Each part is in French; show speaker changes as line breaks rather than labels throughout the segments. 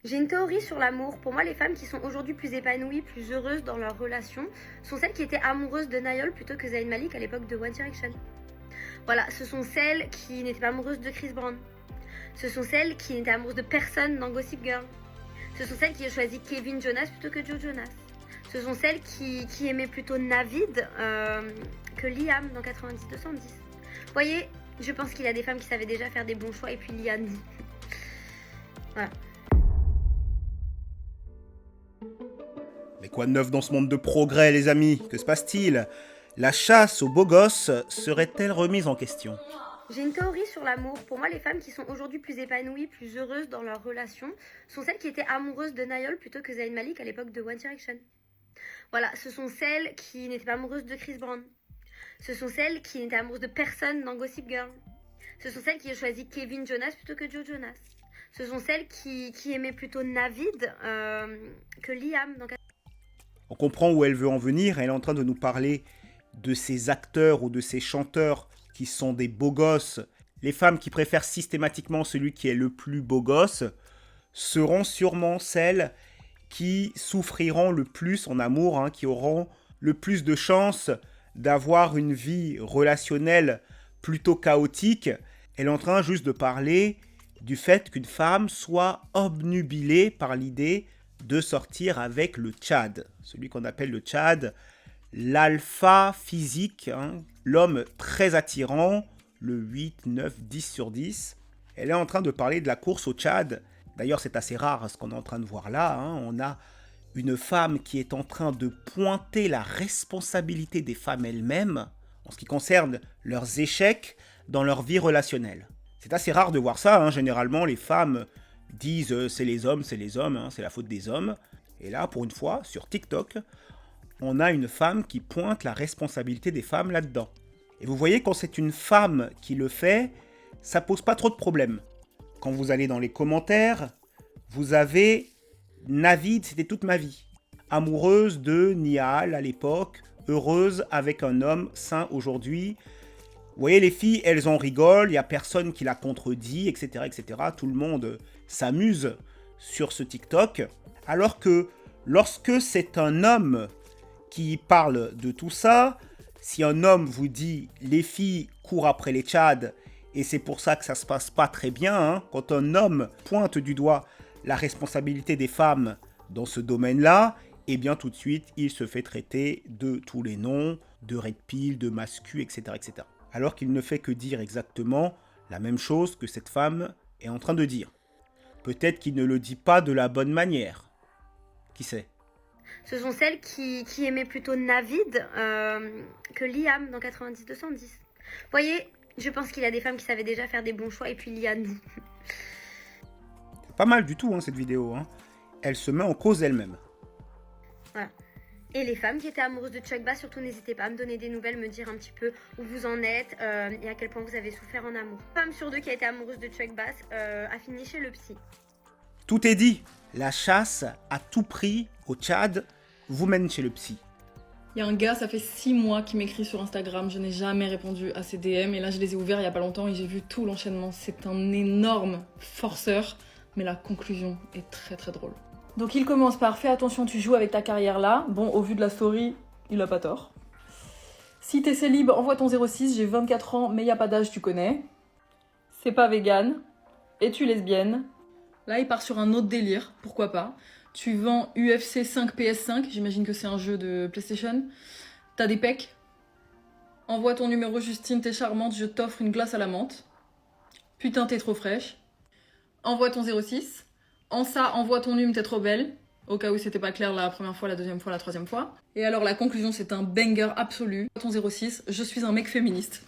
J'ai une théorie sur l'amour. Pour moi, les femmes qui sont aujourd'hui plus épanouies, plus heureuses dans leur relation, sont celles qui étaient amoureuses de Niall plutôt que Zayn Malik à l'époque de One Direction. Voilà, ce sont celles qui n'étaient pas amoureuses de Chris Brown. Ce sont celles qui n'étaient amoureuses de personne dans Gossip Girl. Ce sont celles qui ont choisi Kevin Jonas plutôt que Joe Jonas. Ce sont celles qui aimaient plutôt Navid que Liam dans 90-210. Vous voyez, je pense qu'il y a des femmes qui savaient déjà faire des bons choix et puis Liam. Voilà.
Mais quoi de neuf dans ce monde de progrès, les amis? Que se passe-t-il? La chasse aux beaux gosses serait-elle remise en question?
J'ai une théorie sur l'amour. Pour moi, les femmes qui sont aujourd'hui plus épanouies, plus heureuses dans leur relation, sont celles qui étaient amoureuses de Niall plutôt que Zayn Malik à l'époque de One Direction. Voilà, ce sont celles qui n'étaient pas amoureuses de Chris Brown. Ce sont celles qui n'étaient amoureuses de personne dans Gossip Girl. Ce sont celles qui ont choisi Kevin Jonas plutôt que Joe Jonas. Ce sont celles qui aimaient plutôt Navid que Liam dans...
On comprend où elle veut en venir. Elle est en train de nous parler de ces acteurs ou de ces chanteurs qui sont des beaux gosses. Les femmes qui préfèrent systématiquement celui qui est le plus beau gosse seront sûrement celles qui souffriront le plus en amour, qui auront le plus de chances d'avoir une vie relationnelle plutôt chaotique. Elle est en train juste de parler du fait qu'une femme soit obnubilée par l'idée de sortir avec le Tchad. Celui qu'on appelle le Tchad, l'alpha physique, l'homme très attirant, le 8, 9, 10 sur 10. Elle est en train de parler de la course au Tchad. D'ailleurs, c'est assez rare ce qu'on est en train de voir là. On a une femme qui est en train de pointer la responsabilité des femmes elles-mêmes en ce qui concerne leurs échecs dans leur vie relationnelle. C'est assez rare de voir ça. Généralement, les femmes disent c'est les hommes, c'est la faute des hommes. Et là, pour une fois, sur TikTok, on a une femme qui pointe la responsabilité des femmes là-dedans. Et vous voyez, quand c'est une femme qui le fait, ça pose pas trop de problèmes. Quand vous allez dans les commentaires, vous avez Navid, c'était toute ma vie. Amoureuse de Niall à l'époque, heureuse avec un homme sain aujourd'hui. Vous voyez, les filles, elles en rigolent, il n'y a personne qui la contredit, etc., etc. Tout le monde s'amuse sur ce TikTok. Alors que lorsque c'est un homme qui parle de tout ça, si un homme vous dit « les filles courent après les tchads » et c'est pour ça que ça se passe pas très bien, quand un homme pointe du doigt la responsabilité des femmes dans ce domaine-là, eh bien tout de suite, il se fait traiter de tous les noms, de red pill, de mascu, etc., etc. Alors qu'il ne fait que dire exactement la même chose que cette femme est en train de dire. Peut-être qu'il ne le dit pas de la bonne manière. Qui sait?
Ce sont celles qui aimaient plutôt Navid que Liam dans 90-210. Vous voyez, je pense qu'il y a des femmes qui savaient déjà faire des bons choix et puis Liam.
Pas mal du tout cette vidéo. Elle se met en cause elle-même.
Voilà. Et les femmes qui étaient amoureuses de Chuck Bass, surtout n'hésitez pas à me donner des nouvelles, me dire un petit peu où vous en êtes et à quel point vous avez souffert en amour. Une femme sur deux qui a été amoureuse de Chuck Bass a fini chez le psy.
Tout est dit. La chasse à tout prix au Tchad vous mène chez le psy.
Il y a un gars, ça fait 6 mois, qui m'écrit sur Instagram. Je n'ai jamais répondu à ses DM. Et là, je les ai ouverts il y a pas longtemps et j'ai vu tout l'enchaînement. C'est un énorme forceur. Mais la conclusion est très très drôle. Donc il commence par « Fais attention, tu joues avec ta carrière là ». Bon, au vu de la story, il a pas tort. Si t'es célib, envoie ton 06, j'ai 24 ans, mais y a pas d'âge, tu connais. C'est pas vegan. Es-tu lesbienne? Là, il part sur un autre délire, pourquoi pas. Tu vends UFC 5 PS5, j'imagine que c'est un jeu de PlayStation. T'as des pecs. Envoie ton numéro, Justine, t'es charmante, je t'offre une glace à la menthe. Putain, t'es trop fraîche. Envoie ton 06. En ça, envoie ton numéro, t'es trop belle. Au cas où c'était pas clair la première fois, la deuxième fois, la troisième fois. Et alors la conclusion, c'est un banger absolu. Ton 06, je suis un mec féministe.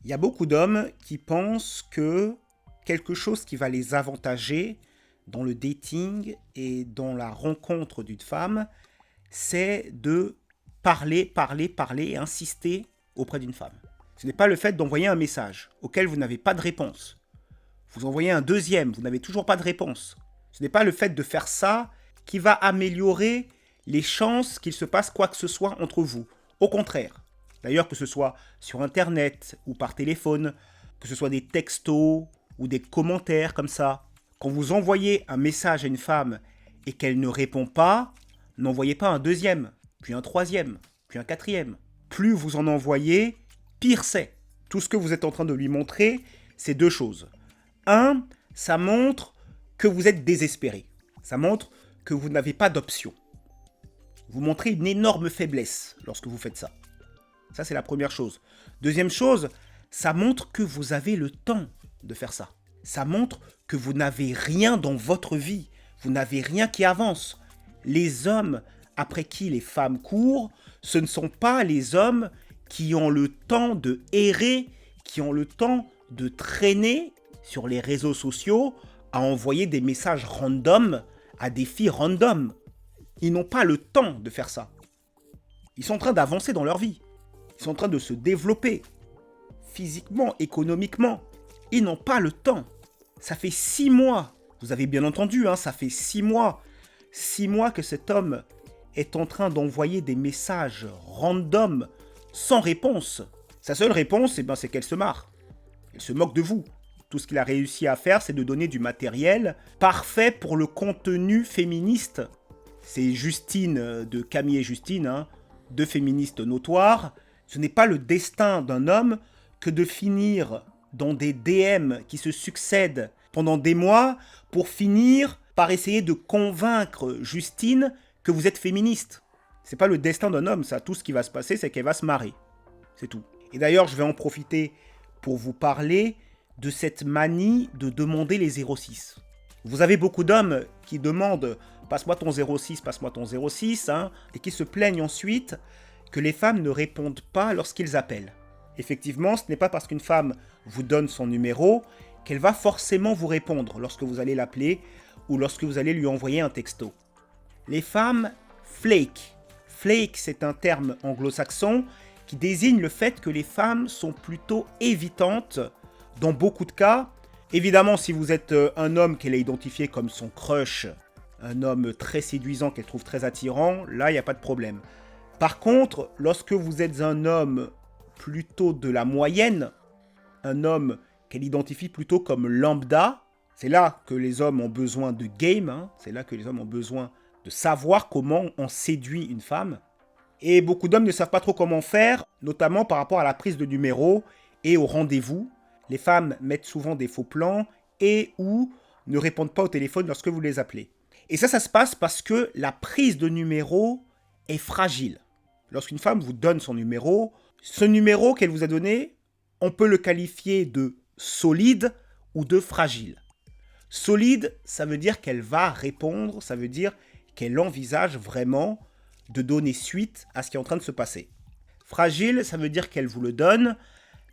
Il y a beaucoup d'hommes qui pensent que quelque chose qui va les avantager dans le dating et dans la rencontre d'une femme, c'est de parler et insister auprès d'une femme. Ce n'est pas le fait d'envoyer un message auquel vous n'avez pas de réponse. Vous envoyez un deuxième, vous n'avez toujours pas de réponse. Ce n'est pas le fait de faire ça qui va améliorer les chances qu'il se passe quoi que ce soit entre vous. Au contraire. D'ailleurs, que ce soit sur Internet ou par téléphone, que ce soit des textos ou des commentaires comme ça, Quand vous envoyez un message à une femme et qu'elle ne répond pas, n'envoyez pas un deuxième, puis un troisième, puis un quatrième. Plus vous en envoyez, pire c'est. Tout ce que vous êtes en train de lui montrer, c'est deux choses. Un, ça montre que vous êtes désespéré. Ça montre que vous n'avez pas d'option. Vous montrez une énorme faiblesse lorsque vous faites ça. Ça, c'est la première chose. Deuxième chose, ça montre que vous avez le temps de faire ça. Ça montre que vous n'avez rien dans votre vie. Vous n'avez rien qui avance. Les hommes après qui les femmes courent, ce ne sont pas les hommes qui ont le temps de errer, qui ont le temps de traîner sur les réseaux sociaux à envoyer des messages random à des filles random. Ils n'ont pas le temps de faire ça. Ils sont en train d'avancer dans leur vie. Ils sont en train de se développer physiquement, économiquement. Ils n'ont pas le temps. Ça fait 6 mois, vous avez bien entendu, ça fait 6 mois. 6 mois que cet homme est en train d'envoyer des messages random sans réponse. Sa seule réponse, c'est qu'elle se marre. Elle se moque de vous. Tout ce qu'il a réussi à faire, c'est de donner du matériel parfait pour le contenu féministe. C'est Justine de Camille et Justine, deux féministes notoires. Ce n'est pas le destin d'un homme que de finir dans des DM qui se succèdent pendant des mois pour finir par essayer de convaincre Justine que vous êtes féministe. C'est pas le destin d'un homme, ça. Tout ce qui va se passer, c'est qu'elle va se marrer. C'est tout. Et d'ailleurs, je vais en profiter pour vous parler de cette manie de demander les 06. Vous avez beaucoup d'hommes qui demandent « passe-moi ton 06, passe-moi ton 06 », et qui se plaignent ensuite que les femmes ne répondent pas lorsqu'ils appellent. Effectivement, ce n'est pas parce qu'une femme vous donne son numéro qu'elle va forcément vous répondre lorsque vous allez l'appeler ou lorsque vous allez lui envoyer un texto. Les femmes flake. Flake, c'est un terme anglo-saxon qui désigne le fait que les femmes sont plutôt évitantes dans beaucoup de cas. Évidemment, si vous êtes un homme qu'elle a identifié comme son crush, un homme très séduisant qu'elle trouve très attirant, là, il n'y a pas de problème. Par contre, lorsque vous êtes un homme plutôt de la moyenne, un homme qu'elle identifie plutôt comme lambda, c'est là que les hommes ont besoin de game, c'est là que les hommes ont besoin de savoir comment on séduit une femme. Et beaucoup d'hommes ne savent pas trop comment faire, notamment par rapport à la prise de numéro et au rendez-vous. Les femmes mettent souvent des faux plans et ou ne répondent pas au téléphone lorsque vous les appelez. Et ça se passe parce que la prise de numéro est fragile. Lorsqu'une femme vous donne son numéro, ce numéro qu'elle vous a donné, on peut le qualifier de solide ou de fragile. Solide, ça veut dire qu'elle va répondre, ça veut dire qu'elle envisage vraiment de donner suite à ce qui est en train de se passer. Fragile, ça veut dire qu'elle vous le donne,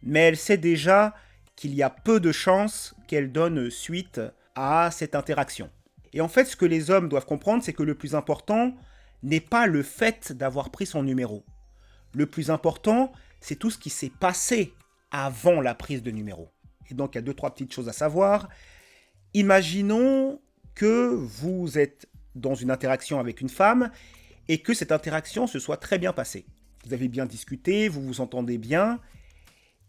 mais elle sait déjà qu'il y a peu de chances qu'elle donne suite à cette interaction. Et en fait, ce que les hommes doivent comprendre, c'est que le plus important n'est pas le fait d'avoir pris son numéro. Le plus important, c'est tout ce qui s'est passé avant la prise de numéro. Et donc, il y a 2-3 petites choses à savoir. Imaginons que vous êtes dans une interaction avec une femme et que cette interaction se soit très bien passée. Vous avez bien discuté, vous vous entendez bien,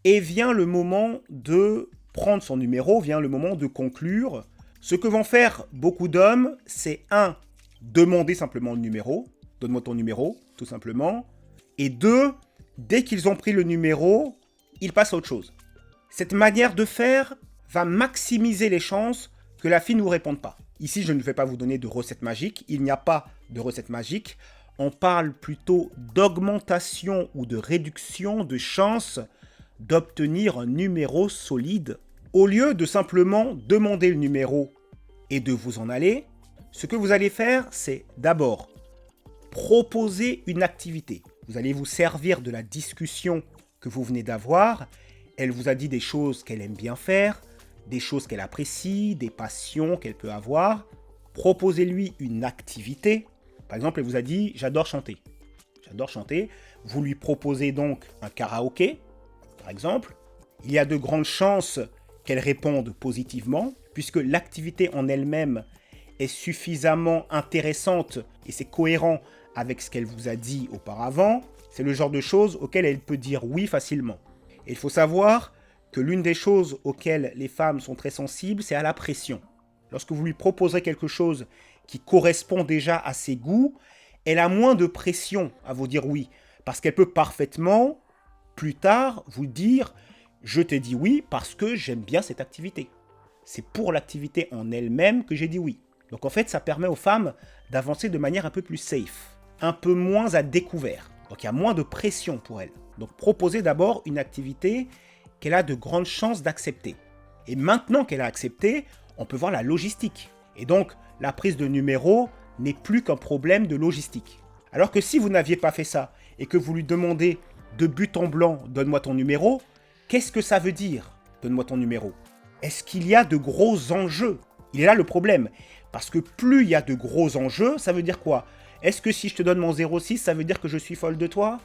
et vient le moment de prendre son numéro, vient le moment de conclure. Ce que vont faire beaucoup d'hommes, c'est 1. Demander simplement le numéro, donne-moi ton numéro, tout simplement, et 2. Dès qu'ils ont pris le numéro, ils passent à autre chose. Cette manière de faire va maximiser les chances que la fille ne vous réponde pas. Ici, je ne vais pas vous donner de recette magique, il n'y a pas de recette magique. On parle plutôt d'augmentation ou de réduction de chances d'obtenir un numéro solide. Au lieu de simplement demander le numéro et de vous en aller, ce que vous allez faire, c'est d'abord proposer une activité. Vous allez vous servir de la discussion que vous venez d'avoir. Elle vous a dit des choses qu'elle aime bien faire, des choses qu'elle apprécie, des passions qu'elle peut avoir. Proposez-lui une activité. Par exemple, elle vous a dit « j'adore chanter ». J'adore chanter. Vous lui proposez donc un karaoké, par exemple. Il y a de grandes chances qu'elle réponde positivement, puisque l'activité en elle-même est suffisamment intéressante et c'est cohérent avec ce qu'elle vous a dit auparavant. C'est le genre de choses auxquelles elle peut dire oui facilement. Et il faut savoir que l'une des choses auxquelles les femmes sont très sensibles, c'est à la pression. lorsque vous lui proposerez quelque chose qui correspond déjà à ses goûts, elle a moins de pression à vous dire oui. Parce qu'elle peut parfaitement, plus tard, vous dire « Je t'ai dit oui parce que j'aime bien cette activité. C'est pour l'activité en elle-même que j'ai dit oui. » Donc en fait, ça permet aux femmes d'avancer de manière un peu plus safe, un peu moins à découvert. Donc il y a moins de pression pour elles. Donc proposez d'abord une activité qu'elle a de grandes chances d'accepter. Et maintenant qu'elle a accepté, on peut voir la logistique. Et donc, la prise de numéro n'est plus qu'un problème de logistique. Alors que si vous n'aviez pas fait ça et que vous lui demandez de but en blanc « donne-moi ton numéro », qu'est-ce que ça veut dire « donne-moi ton numéro » ? Est-ce qu'il y a de gros enjeux ? Il est là le problème. Parce que plus il y a de gros enjeux, ça veut dire quoi ? Est-ce que si je te donne mon 06, ça veut dire que je suis folle de toi ?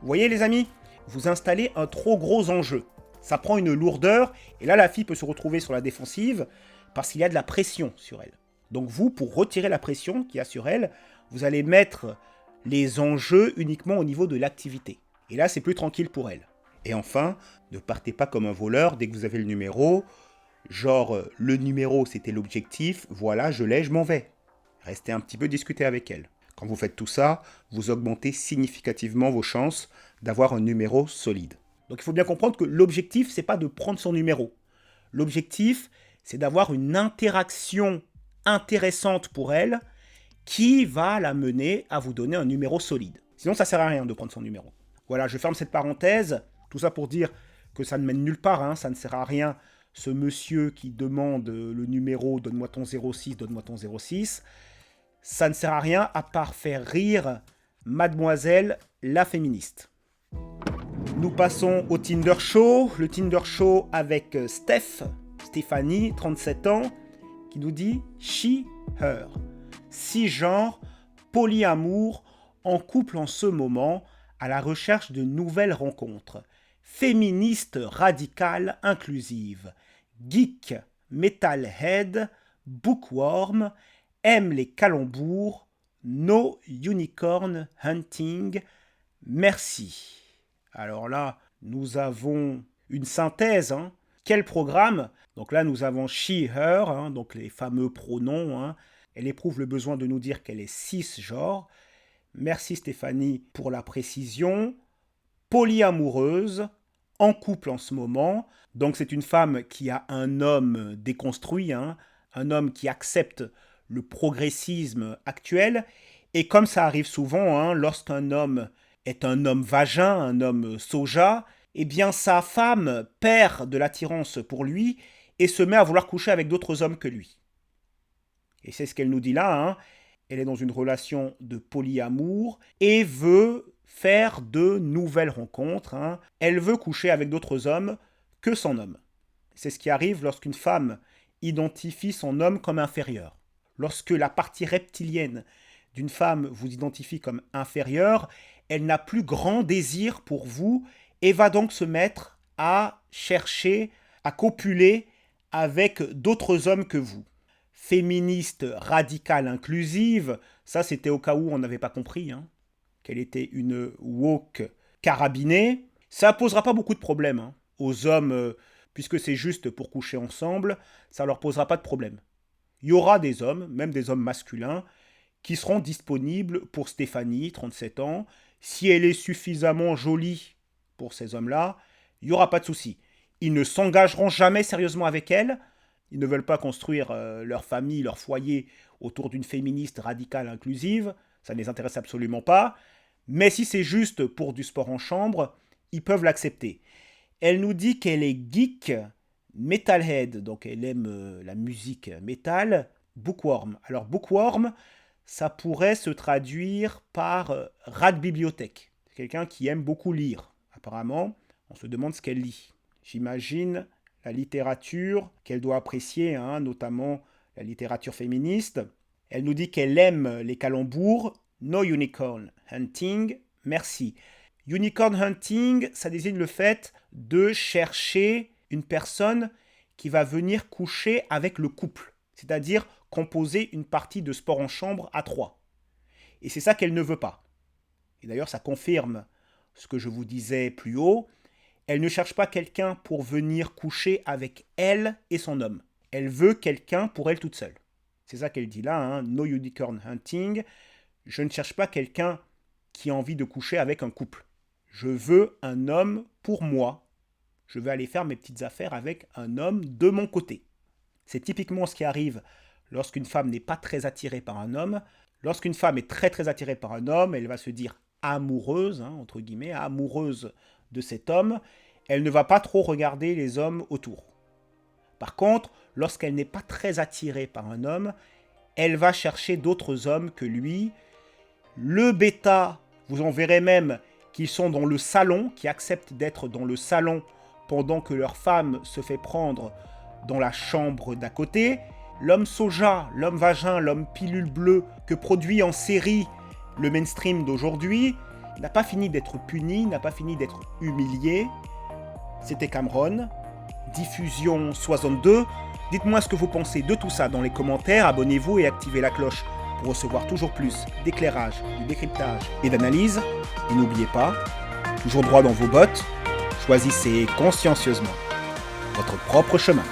Vous voyez les amis ? Vous installez un trop gros enjeu. Ça prend une lourdeur et là la fille peut se retrouver sur la défensive parce qu'il y a de la pression sur elle. Donc vous, pour retirer la pression qu'il y a sur elle, vous allez mettre les enjeux uniquement au niveau de l'activité. Et là, c'est plus tranquille pour elle. Et enfin, ne partez pas comme un voleur dès que vous avez le numéro. Genre, le numéro, c'était l'objectif. Voilà, je l'ai, je m'en vais. Restez un petit peu discuter avec elle. Quand vous faites tout ça, vous augmentez significativement vos chances d'avoir un numéro solide. Donc il faut bien comprendre que l'objectif, c'est pas de prendre son numéro. L'objectif, c'est d'avoir une interaction intéressante pour elle qui va la mener à vous donner un numéro solide. Sinon, ça sert à rien de prendre son numéro. Voilà, je ferme cette parenthèse. Tout ça pour dire que ça ne mène nulle part, hein, ça ne sert à rien. Ce monsieur qui demande le numéro « donne-moi ton 06, donne-moi ton 06 », ça ne sert à rien à part faire rire mademoiselle la féministe. Nous passons au Tinder Show. Le Tinder Show avec Stéphanie, 37 ans, qui nous dit « she, her ». Cisgenre, polyamour, en couple en ce moment, à la recherche de nouvelles rencontres. Féministe radicale inclusive. Geek, metalhead, bookworm, aime les calembours, no unicorn hunting, merci. Alors là, nous avons une synthèse. Hein. Quel programme ? Donc là, nous avons she, her, hein, donc les fameux pronoms. Hein. Elle éprouve le besoin de nous dire qu'elle est cisgenre. Merci Stéphanie pour la précision. Polyamoureuse, en couple en ce moment. Donc c'est une femme qui a un homme déconstruit, hein, un homme qui accepte le progressisme actuel. Et comme ça arrive souvent, hein, lorsqu'un homme est un homme vagin, un homme soja, eh bien sa femme perd de l'attirance pour lui et se met à vouloir coucher avec d'autres hommes que lui. Et c'est ce qu'elle nous dit là, hein. Elle est dans une relation de polyamour et veut faire de nouvelles rencontres. Hein. Elle veut coucher avec d'autres hommes que son homme. C'est ce qui arrive lorsqu'une femme identifie son homme comme inférieur. Lorsque la partie reptilienne d'une femme vous identifie comme inférieure, elle n'a plus grand désir pour vous et va donc se mettre à chercher, à copuler avec d'autres hommes que vous. Féministe radicale inclusive, ça c'était au cas où on n'avait pas compris, hein, qu'elle était une woke carabinée. Ça ne posera pas beaucoup de problèmes hein, aux hommes, puisque c'est juste pour coucher ensemble, ça ne leur posera pas de problème. Il y aura des hommes, même des hommes masculins, qui seront disponibles pour Stéphanie, 37 ans. Si elle est suffisamment jolie pour ces hommes-là, il n'y aura pas de souci. Ils ne s'engageront jamais sérieusement avec elle. Ils ne veulent pas construire leur famille, leur foyer autour d'une féministe radicale inclusive. Ça ne les intéresse absolument pas. Mais si c'est juste pour du sport en chambre, ils peuvent l'accepter. Elle nous dit qu'elle est geek, metalhead, donc elle aime la musique metal, bookworm. Alors bookworm, ça pourrait se traduire par rat de bibliothèque. C'est quelqu'un qui aime beaucoup lire. Apparemment, on se demande ce qu'elle lit. J'imagine la littérature qu'elle doit apprécier, hein, notamment la littérature féministe. Elle nous dit qu'elle aime les calembours. No unicorn hunting, merci. Unicorn hunting, ça désigne le fait de chercher une personne qui va venir coucher avec le couple, c'est-à-dire composer une partie de sport en chambre à 3. Et c'est ça qu'elle ne veut pas. Et d'ailleurs, ça confirme ce que je vous disais plus haut. Elle ne cherche pas quelqu'un pour venir coucher avec elle et son homme. Elle veut quelqu'un pour elle toute seule. C'est ça qu'elle dit là, hein, no unicorn hunting. Je ne cherche pas quelqu'un qui a envie de coucher avec un couple. Je veux un homme pour moi. Je veux aller faire mes petites affaires avec un homme de mon côté. C'est typiquement ce qui arrive lorsqu'une femme n'est pas très attirée par un homme. Lorsqu'une femme est très très attirée par un homme, elle va se dire amoureuse, hein, entre guillemets, amoureuse de cet homme. Elle ne va pas trop regarder les hommes autour. Par contre, lorsqu'elle n'est pas très attirée par un homme, elle va chercher d'autres hommes que lui. Le bêta, vous en verrez même qu'ils sont dans le salon, qui acceptent d'être dans le salon pendant que leur femme se fait prendre dans la chambre d'à côté. L'homme soja, l'homme vagin, l'homme pilule bleue que produit en série le mainstream d'aujourd'hui n'a pas fini d'être puni, n'a pas fini d'être humilié. C'était Cameron, diffusion 62. Dites-moi ce que vous pensez de tout ça dans les commentaires, abonnez-vous et activez la cloche pour recevoir toujours plus d'éclairage, de décryptage et d'analyse. Et n'oubliez pas, toujours droit dans vos bottes, choisissez consciencieusement votre propre chemin.